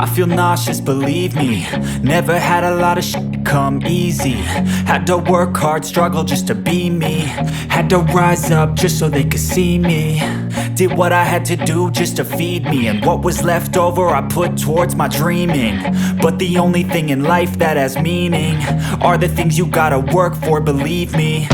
I feel nauseous, believe me. Never had a lot of shit come easy. Had to work hard, struggle just to be me. Had to rise up just so they could see me. Did what I had to do just to feed me, and what was left over I put towards my dreaming. But the only thing in life that has meaning are the things you gotta work for, believe me.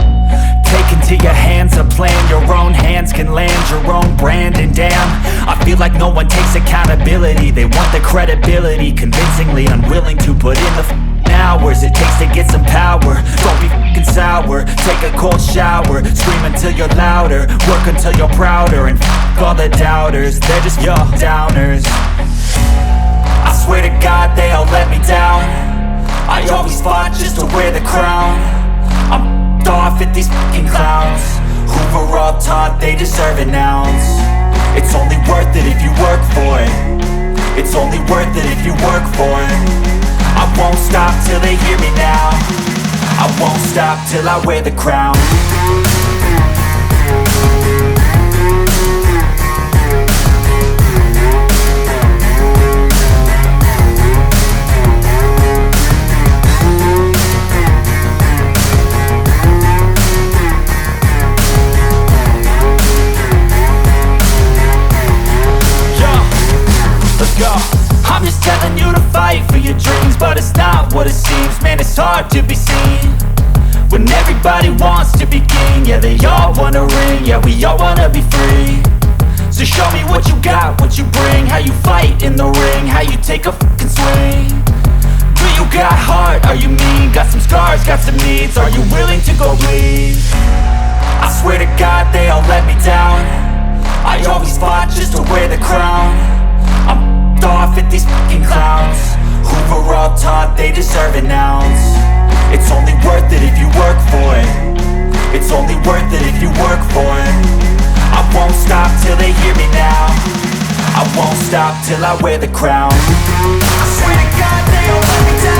Take into your hands a plan, your own hands can land your own brand. And damn, I feel like no one takes accountability. They want the credibility, convincingly unwilling to put in the hours it takes to get some power. Don't be f***ing sour, take a cold shower. Scream until you're louder, work until you're prouder. And f*** all the doubters, they're just your downers. I swear to God they all let me down. I always fought just to wear the crown. I'm off at these fucking clowns who were all taught they deserve an ounce. It's only worth it if you work for it. It's only worth it if you work for it. I won't stop till they hear me now. I won't stop till I wear the crown. I'm just telling you to fight for your dreams, but it's not what it seems. Man, it's hard to be seen when everybody wants to be king. Yeah, they all wanna ring, yeah, we all wanna be free. So show me what you got, what you bring, how you fight in the ring, how you take a fucking swing. Do you got heart, are you mean? Got some scars, got some needs, are you willing to go bleed? I swear to God they all let me down. I always fought just to wear the crown. I'm off at these fucking clowns who were all taught they deserve an ounce. It's only worth it if you work for it. It's only worth it if you work for it. I won't stop till they hear me now. I won't stop till I wear the crown. I swear to God they all let me down.